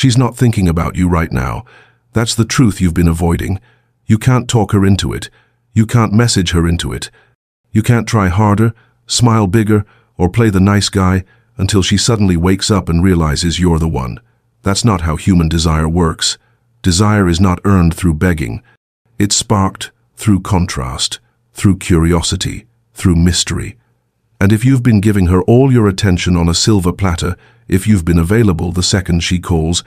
She's not thinking about you right now. That's the truth you've been avoiding. You can't talk her into it. You can't message her into it. You can't try harder, smile bigger, or play the nice guy until she suddenly wakes up and realizes you're the one. That's not how human desire works. Desire is not earned through begging. It's sparked through contrast, through curiosity, through mystery. And if you've been giving her all your attention on a silver platter, if you've been available the second she calls,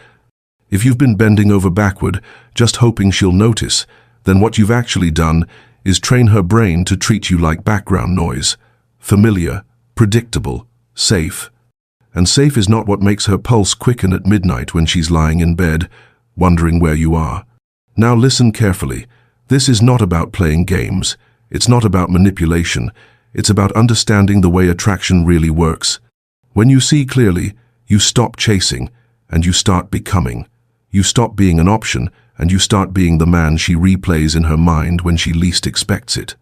if you've been bending over backward, just hoping she'll notice, then what you've actually done is train her brain to treat you like background noise. Familiar, predictable, safe. And safe is not what makes her pulse quicken at midnight when she's lying in bed, wondering where you are. Now listen carefully. This is not about playing games. It's not about manipulation. It's about understanding the way attraction really works. When you see clearly, you stop chasing, and you start becoming. You stop being an option, and you start being the man she replays in her mind when she least expects it.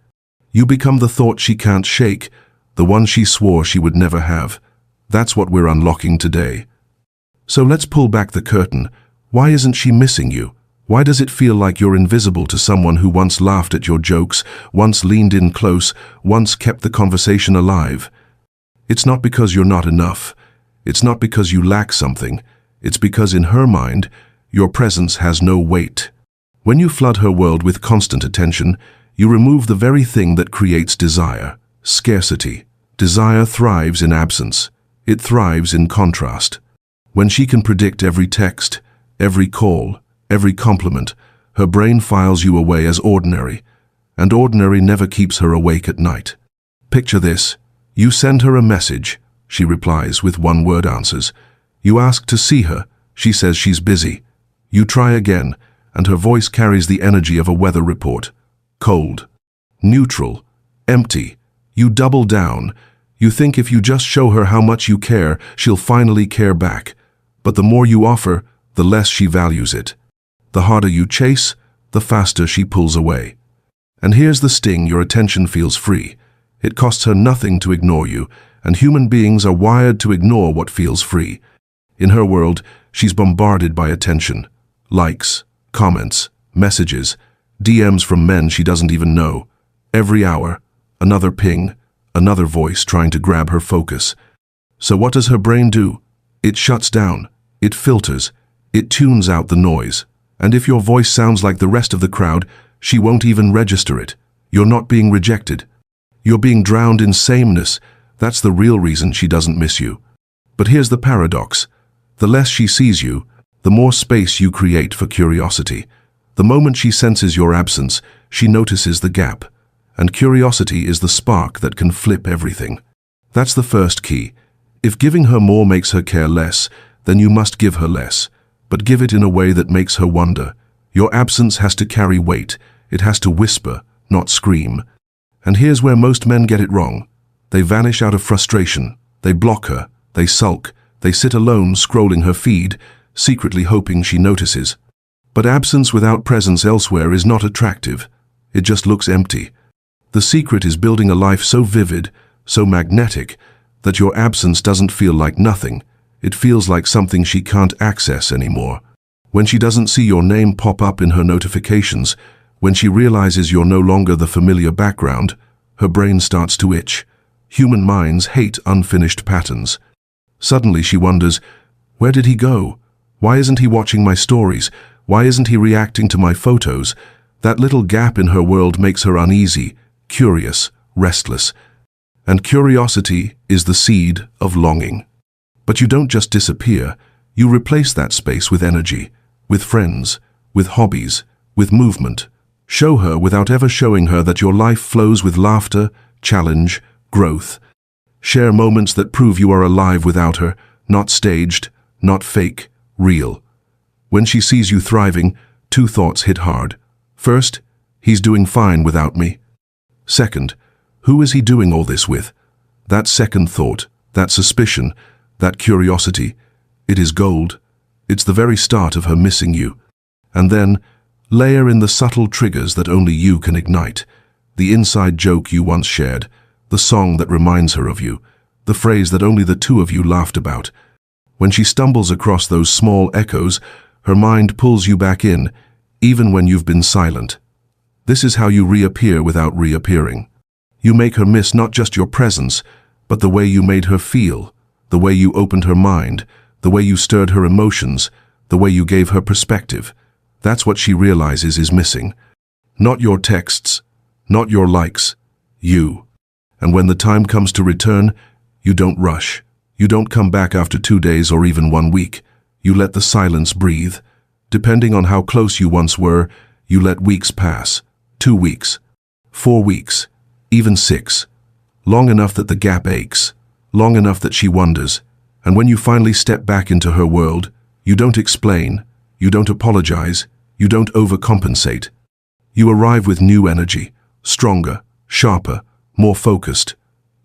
You become the thought she can't shake, the one she swore she would never have. That's what we're unlocking today. So let's pull back the curtain. Why isn't she missing you? Why does it feel like you're invisible to someone who once laughed at your jokes, once leaned in close, once kept the conversation alive? It's not because you're not enough. It's not because you lack something. It's because in her mind, your presence has no weight. When you flood her world with constant attention, you remove the very thing that creates desire, scarcity. Desire thrives in absence. It thrives in contrast. When she can predict every text, every call, every compliment, her brain files you away as ordinary, and ordinary never keeps her awake at night. Picture this. You send her a message. She replies with one-word answers. You ask to see her. She says she's busy. You try again, and her voice carries the energy of a weather report. Cold, neutral, empty. You double down. You think if you just show her how much you care, she'll finally care back. But the more you offer, the less she values it. The harder you chase, the faster she pulls away. And here's the sting: your attention feels free. It costs her nothing to ignore you, and human beings are wired to ignore what feels free. In her world, she's bombarded by attention. Likes, comments, messages, DMs from men she doesn't even know. Every hour, another ping, another voice trying to grab her focus. So what does her brain do? It shuts down, it filters, it tunes out the noise. And if your voice sounds like the rest of the crowd, she won't even register it. You're not being rejected. You're being drowned in sameness. That's the real reason she doesn't miss you. But here's the paradox. The less she sees you, the more space you create for curiosity. The moment she senses your absence, she notices the gap. And curiosity is the spark that can flip everything. That's the first key. If giving her more makes her care less, then you must give her less. But give it in a way that makes her wonder. Your absence has to carry weight. It has to whisper, not scream. And here's where most men get it wrong. They vanish out of frustration. They block her. They sulk. They sit alone scrolling her feed, secretly hoping she notices. But absence without presence elsewhere is not attractive. It just looks empty. The secret is building a life so vivid, so magnetic, that your absence doesn't feel like nothing. It feels like something she can't access anymore. When she doesn't see your name pop up in her notifications, when she realizes you're no longer the familiar background, her brain starts to itch. Human minds hate unfinished patterns. Suddenly she wonders, where did he go? Why isn't he watching my stories? Why isn't he reacting to my photos? That little gap in her world makes her uneasy, curious, restless. And curiosity is the seed of longing. But you don't just disappear. You replace that space with energy, with friends, with hobbies, with movement. Show her without ever showing her that your life flows with laughter, challenge, growth. Share moments that prove you are alive without her, not staged, not fake, real. When she sees you thriving, two thoughts hit hard. First, he's doing fine without me. Second, who is he doing all this with? That second thought, that suspicion, that curiosity, it is gold. It's the very start of her missing you. And then, layer in the subtle triggers that only you can ignite. The inside joke you once shared, the song that reminds her of you, the phrase that only the two of you laughed about. When she stumbles across those small echoes, her mind pulls you back in, even when you've been silent. This is how you reappear without reappearing. You make her miss not just your presence, but the way you made her feel, the way you opened her mind, the way you stirred her emotions, the way you gave her perspective. That's what she realizes is missing. Not your texts, not your likes, you. And when the time comes to return, you don't rush. You don't come back after 2 days or even 1 week. You let the silence breathe. Depending on how close you once were, you let weeks pass. 2 weeks, 4 weeks, even 6. Long enough that the gap aches. Long enough that she wonders. And when you finally step back into her world, you don't explain, you don't apologize, you don't overcompensate. You arrive with new energy, stronger, sharper, more focused.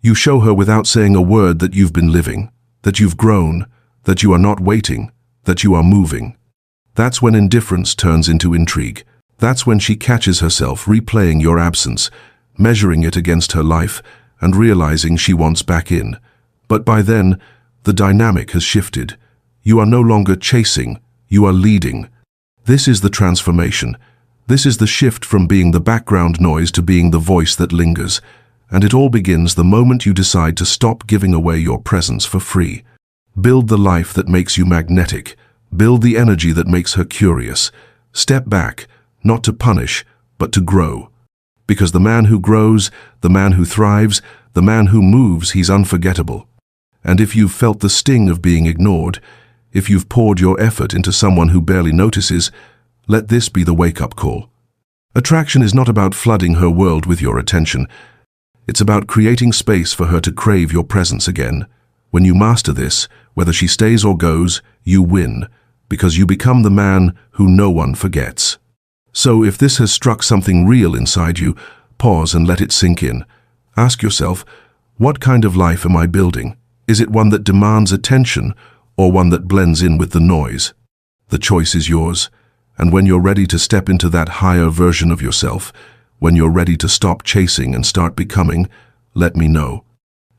You show her without saying a word that you've been living, that you've grown, that you are not waiting, that you are moving. That's when indifference turns into intrigue. That's when she catches herself replaying your absence, measuring it against her life, and realizing she wants back in. But by then, the dynamic has shifted. You are no longer chasing, you are leading. This is the transformation. This is the shift from being the background noise to being the voice that lingers. And it all begins the moment you decide to stop giving away your presence for free. Build the life that makes you magnetic. Build the energy that makes her curious. Step back, not to punish, but to grow. Because the man who grows, the man who thrives, the man who moves, he's unforgettable. And if you've felt the sting of being ignored, if you've poured your effort into someone who barely notices, let this be the wake-up call. Attraction is not about flooding her world with your attention. It's about creating space for her to crave your presence again. When you master this, whether she stays or goes, you win, because you become the man who no one forgets. So if this has struck something real inside you, pause and let it sink in. Ask yourself, what kind of life am I building? Is it one that demands attention or one that blends in with the noise? The choice is yours. And when you're ready to step into that higher version of yourself, when you're ready to stop chasing and start becoming, let me know.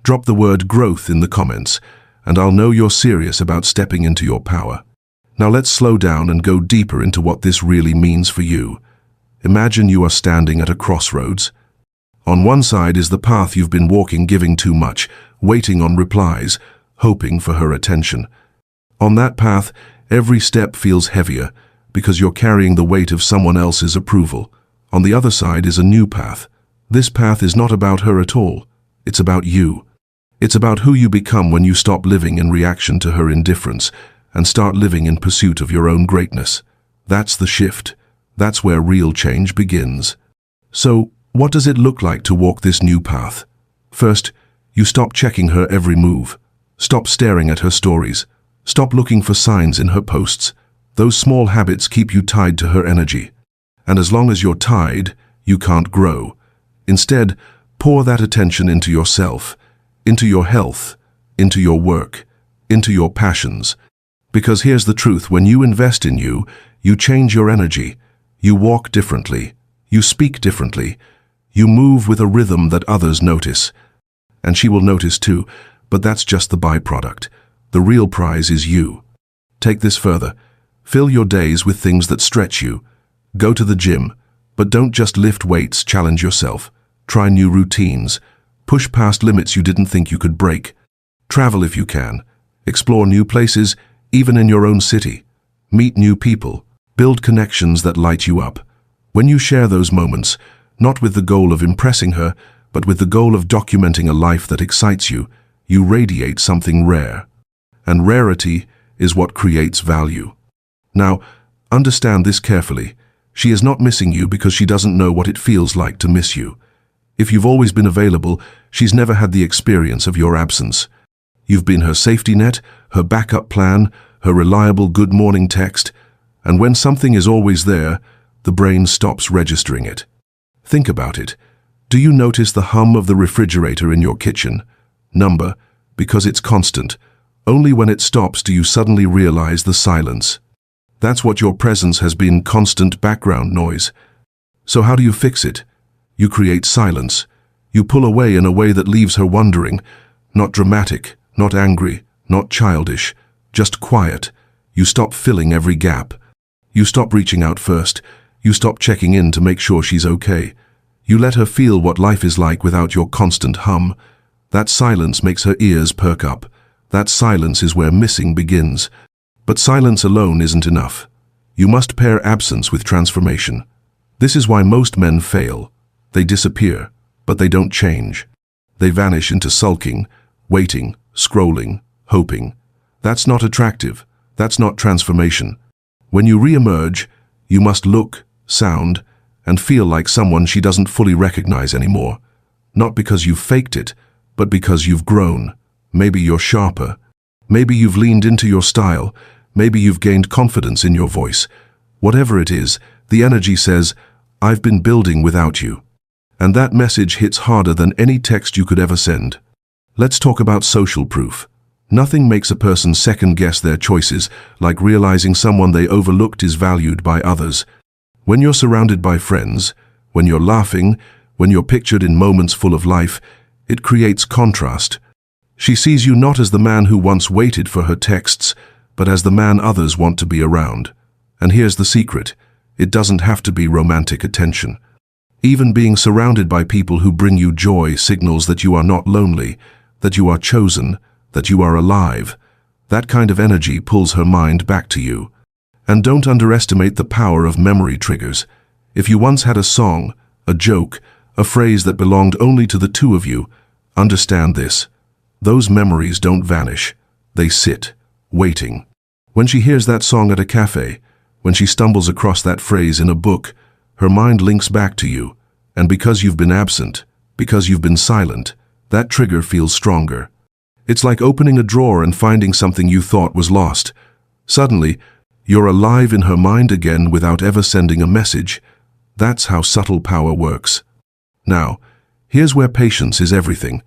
Drop the word growth in the comments, and I'll know you're serious about stepping into your power. Now let's slow down and go deeper into what this really means for you. Imagine you are standing at a crossroads. On one side is the path you've been walking, giving too much, waiting on replies, hoping for her attention. On that path, every step feels heavier because you're carrying the weight of someone else's approval. On the other side is a new path. This path is not about her at all. It's about you. It's about who you become when you stop living in reaction to her indifference and start living in pursuit of your own greatness. That's the shift. That's where real change begins. So, what does it look like to walk this new path? First, you stop checking her every move. Stop staring at her stories. Stop looking for signs in her posts. Those small habits keep you tied to her energy. And as long as you're tied, you can't grow. Instead, pour that attention into yourself, into your health, into your work, into your passions. Because here's the truth, when you invest in you, you change your energy. You walk differently. You speak differently. You move with a rhythm that others notice. And she will notice too, but that's just the byproduct. The real prize is you. Take this further. Fill your days with things that stretch you. Go to the gym, but don't just lift weights, challenge yourself. Try new routines. Push past limits you didn't think you could break. Travel if you can. Explore new places, even in your own city. Meet new people. Build connections that light you up. When you share those moments, not with the goal of impressing her, but with the goal of documenting a life that excites you, you radiate something rare. And rarity is what creates value. Now, understand this carefully. She is not missing you because she doesn't know what it feels like to miss you. If you've always been available, she's never had the experience of your absence. You've been her safety net, her backup plan, her reliable good morning text, and when something is always there, the brain stops registering it. Think about it. Do you notice the hum of the refrigerator in your kitchen? Number, because it's constant. Only when it stops do you suddenly realize the silence. That's what your presence has been, constant background noise. So how do you fix it? You create silence. You pull away in a way that leaves her wondering. Not dramatic, not angry, not childish. just quiet. You stop filling every gap. You stop reaching out first. You stop checking in to make sure she's okay. You let her feel what life is like without your constant hum. That silence makes her ears perk up. That silence is where missing begins. But silence alone isn't enough. You must pair absence with transformation. This is why most men fail. They disappear, but they don't change. They vanish into sulking, waiting, scrolling, hoping. That's not attractive. That's not transformation. When you re-emerge, you must look, sound, and feel like someone she doesn't fully recognize anymore. Not because you've faked it, but because you've grown. Maybe you're sharper. Maybe you've leaned into your style. Maybe you've gained confidence in your voice. Whatever it is, the energy says, "I've been building without you." And that message hits harder than any text you could ever send. Let's talk about social proof. Nothing makes a person second-guess their choices like realizing someone they overlooked is valued by others. When you're surrounded by friends, when you're laughing, when you're pictured in moments full of life, it creates contrast. She sees you not as the man who once waited for her texts, but as the man others want to be around. And here's the secret. It doesn't have to be romantic attention. Even being surrounded by people who bring you joy signals that you are not lonely, that you are chosen, that you are alive. That kind of energy pulls her mind back to you. And don't underestimate the power of memory triggers. If you once had a song, a joke, a phrase that belonged only to the two of you, understand this. Those memories don't vanish. They sit, waiting. When she hears that song at a cafe, when she stumbles across that phrase in a book, her mind links back to you. And because you've been absent, because you've been silent, that trigger feels stronger. It's like opening a drawer and finding something you thought was lost. Suddenly, you're alive in her mind again without ever sending a message. That's how subtle power works. Now, here's where patience is everything.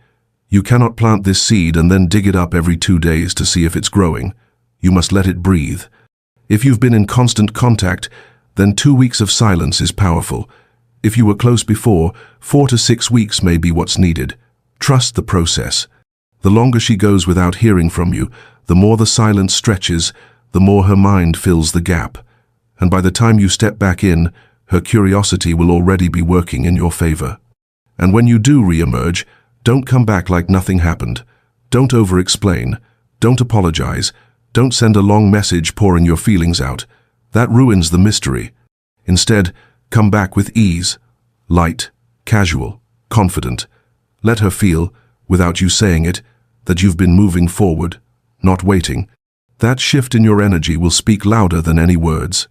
You cannot plant this seed and then dig it up every 2 days to see if it's growing. You must let it breathe. If you've been in constant contact, then 2 weeks of silence is powerful. If you were close before, 4 to 6 weeks may be what's needed. Trust the process. The longer she goes without hearing from you, the more the silence stretches, the more her mind fills the gap. And by the time you step back in, her curiosity will already be working in your favor. And when you do re-emerge, don't come back like nothing happened. Don't over-explain. Don't apologize. Don't send a long message pouring your feelings out. That ruins the mystery. Instead, come back with ease, light, casual, confident. Let her feel, without you saying it, that you've been moving forward, not waiting. That shift in your energy will speak louder than any words.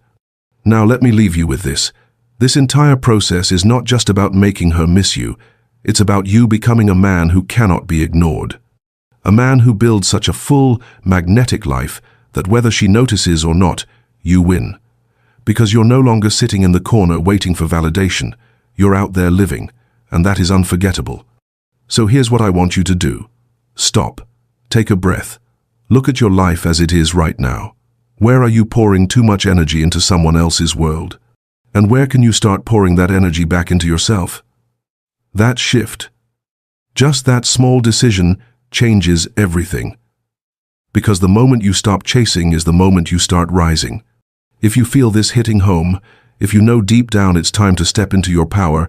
Now let me leave you with this. This entire process is not just about making her miss you. It's about you becoming a man who cannot be ignored. A man who builds such a full, magnetic life that whether she notices or not, you win. Because you're no longer sitting in the corner waiting for validation. You're out there living, and that is unforgettable. So here's what I want you to do. Stop. Take a breath. Look at your life as it is right now. Where are you pouring too much energy into someone else's world? And where can you start pouring that energy back into yourself? That shift, just that small decision, changes everything. Because the moment you stop chasing is the moment you start rising. If you feel this hitting home, if you know deep down it's time to step into your power,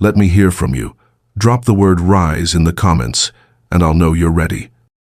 let me hear from you. Drop the word RISE in the comments, and I'll know you're ready.